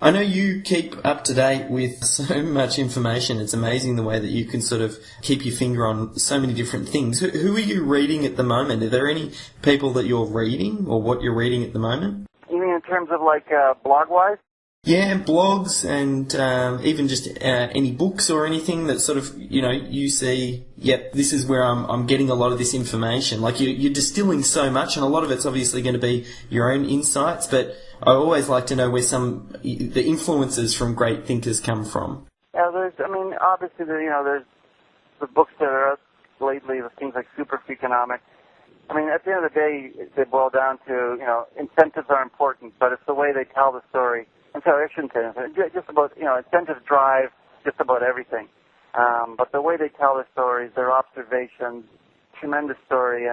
I know you keep up to date with so much information. It's amazing the way that you can sort of keep your finger on so many different things. Who are you reading at the moment? Are there any people that you're reading or what you're reading at the moment? You mean in terms of like blog-wise? Yeah, blogs and even just any books or anything that sort of, you see, yep, this is where I'm getting a lot of this information. Like you're distilling so much, and a lot of it's obviously going to be your own insights, but I always like to know where the influences from great thinkers come from. Yeah, obviously, there's the books that are out lately, the things like Super Freakonomics. At the end of the day, they boil down to, incentives are important, but it's the way they tell the story. And so I shouldn't say anything. Just about, incentives drive just about everything. But the way they tell their stories, their observations, tremendous story,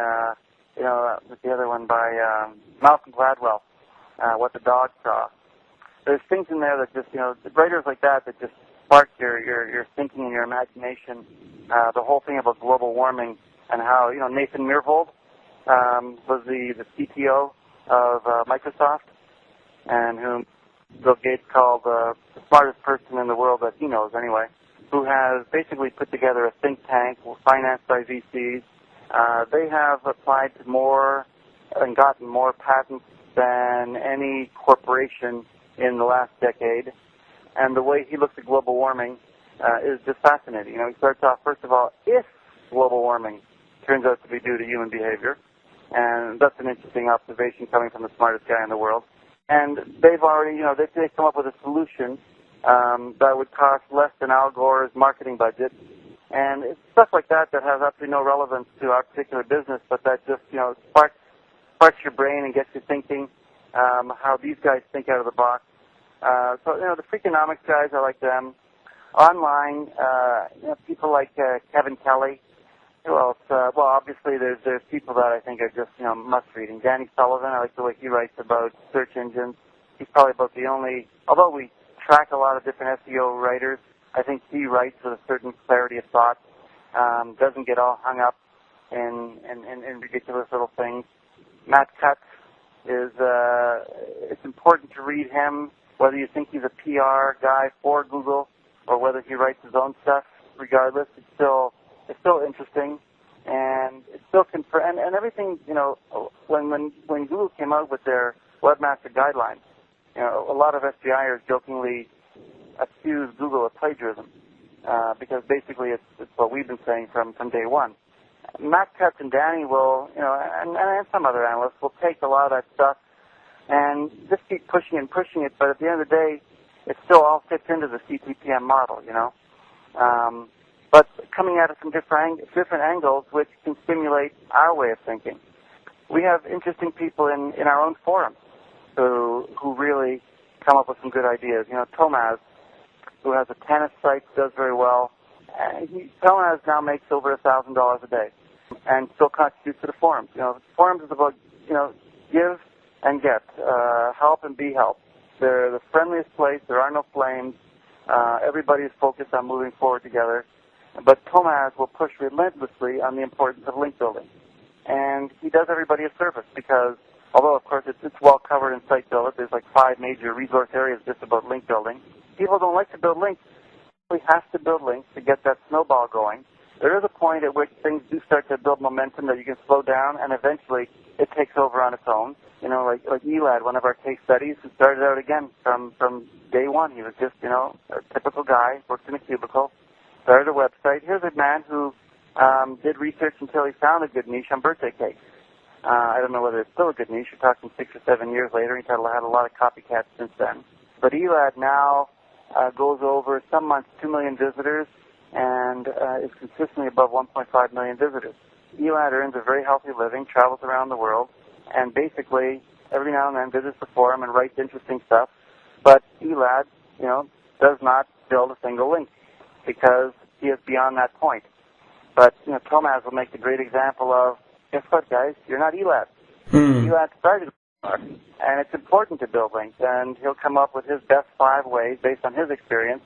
with the other one by Malcolm Gladwell, What the Dog Saw. There's things in there that just, writers like that just spark your thinking and your imagination. The whole thing about global warming and how, Nathan Myhrvold was the CTO of Microsoft, and whom Bill Gates called the smartest person in the world that he knows anyway, who has basically put together a think tank financed by VCs. They have applied to more and gotten more patents than any corporation in the last decade. And the way he looks at global warming is just fascinating. He starts off, first of all, if global warming turns out to be due to human behavior, and that's an interesting observation coming from the smartest guy in the world. And they've already, they've come up with a solution that would cost less than Al Gore's marketing budget. And it's stuff like that has absolutely no relevance to our particular business, but that just, sparks your brain and gets you thinking how these guys think out of the box. So, the Freakonomics guys, I like them. Online, people like Kevin Kelly. Who else? Well, obviously, there's people that I think are just, must-reading. Danny Sullivan, I like the way he writes about search engines. He's probably about the only, although we track a lot of different SEO writers, I think he writes with a certain clarity of thought, doesn't get all hung up in ridiculous little things. Matt Cutts is, it's important to read him, whether you think he's a PR guy for Google or whether he writes his own stuff. Regardless, it's still interesting, and it's still and everything. When Google came out with their webmaster guidelines, a lot of SGIers jokingly accused Google of plagiarism because basically it's what we've been saying from day one. Matt Cutts and Danny will, and some other analysts will take a lot of that stuff and just keep pushing it. But at the end of the day, it still all fits into the CTPM model, but coming at it from different angles, which can stimulate our way of thinking. We have interesting people in our own forums who really come up with some good ideas. Tomaz, who has a tennis site, does very well. Tomaz now makes over $1,000 a day and still contributes to the forums. Forums is about, give and get, help and be helped. They're the friendliest place. There are no flames. Everybody is focused on moving forward together. But Tomaz will push relentlessly on the importance of link building. And he does everybody a service because, although, of course, it's well covered in Site Builder, there's like 5 major resource areas just about link building. People don't like to build links. We have to build links to get that snowball going. There is a point at which things do start to build momentum that you can slow down, and eventually it takes over on its own. Like Elad, one of our case studies, who started out again from day one. He was just, a typical guy, worked in a cubicle, started a website. Here's a man who did research until he found a good niche on birthday cakes. I don't know whether it's still a good niche. We're talking 6 or 7 years later. He's had a lot of copycats since then. But Elad now goes over some months 2 million visitors and is consistently above 1.5 million visitors. Elad earns a very healthy living, travels around the world, and basically every now and then visits the forum and writes interesting stuff. But Elad, does not build a single link because he is beyond that point. But, Tomaz will make the great example of, guess what, guys? You're not Elad. Elad started and it's important to build links, and he'll come up with his best 5 ways based on his experience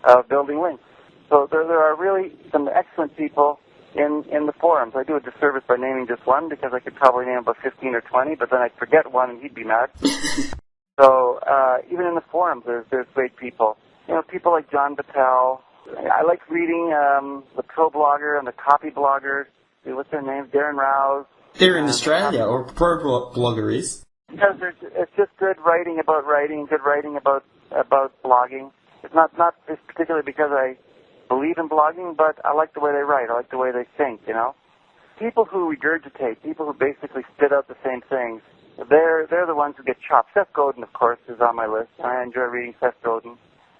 of building links. So there are really some excellent people in the forums. I do a disservice by naming just one because I could probably name about 15 or 20, but then I'd forget one and he'd be mad. So even in the forums, there's great people. You know, people like John Battelle. I like reading the pro blogger and the copy bloggers. What's their names? Darren Rouse. They're in Australia, or pro blogger is. Because it's just good writing, good writing about blogging. It's not just particularly because I believe in blogging, but I like the way they write. I like the way they think, you know. People who regurgitate, people who basically spit out the same things, they're the ones who get chopped. Seth Godin, of course, is on my list. I enjoy reading Seth Godin.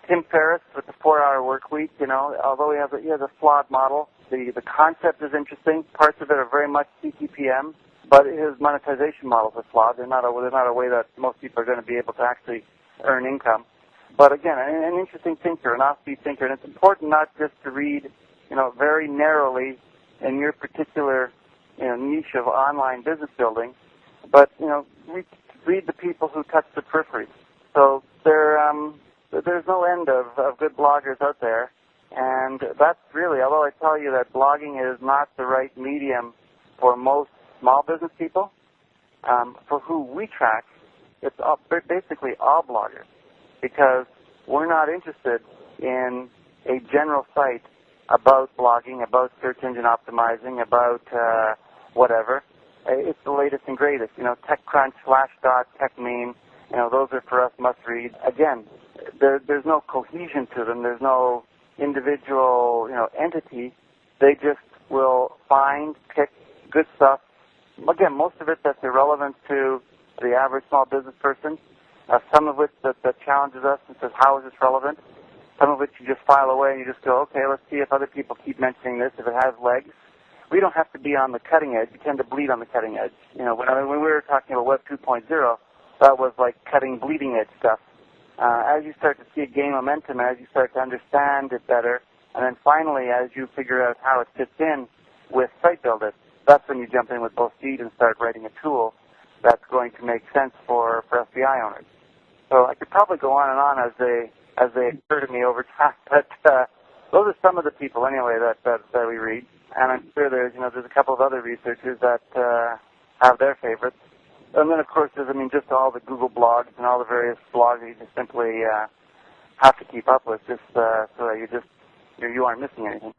Tim Ferriss with the 4-hour work week, you know, although he has a flawed model, the concept is interesting. Parts of it are very much CTPM, but his monetization models are flawed. They're not a way that most people are going to be able to actually earn income. But again, an interesting thinker, an offbeat thinker, and it's important not just to read, you know, very narrowly in your particular, you know, niche of online business building, but, you know, read the people who touch the periphery. So there's no end of good bloggers out there, and that's really, although I tell you that blogging is not the right medium for most small business people, for who we track, it's basically all bloggers, because we're not interested in a general site about blogging, about search engine optimizing, about whatever. It's the latest and greatest. You know, TechCrunch, Slashdot, TechMeme, you know, those are for us must-read. Again, there's no cohesion to them. There's no individual, you know, entity. They just will pick good stuff. Again, most of it that's irrelevant to the average small business person. Some of it that challenges us and says, how is this relevant? Some of it you just file away and you just go, okay, let's see if other people keep mentioning this, if it has legs. We don't have to be on the cutting edge. We tend to bleed on the cutting edge. You know, when we were talking about Web 2.0, that was like cutting bleeding edge stuff. As you start to see it gain momentum, as you start to understand it better, and then finally as you figure out how it fits in with Site Builder, that's when you jump in with both feet and start writing a tool that's going to make sense for FBI owners. So I could probably go on and on as they occur to me over time, but those are some of the people anyway that we read, and I'm sure there's a couple of other researchers that have their favorites. And then, of course, there's, just all the Google blogs and all the various blogs that you just simply have to keep up with, just so that you aren't missing anything.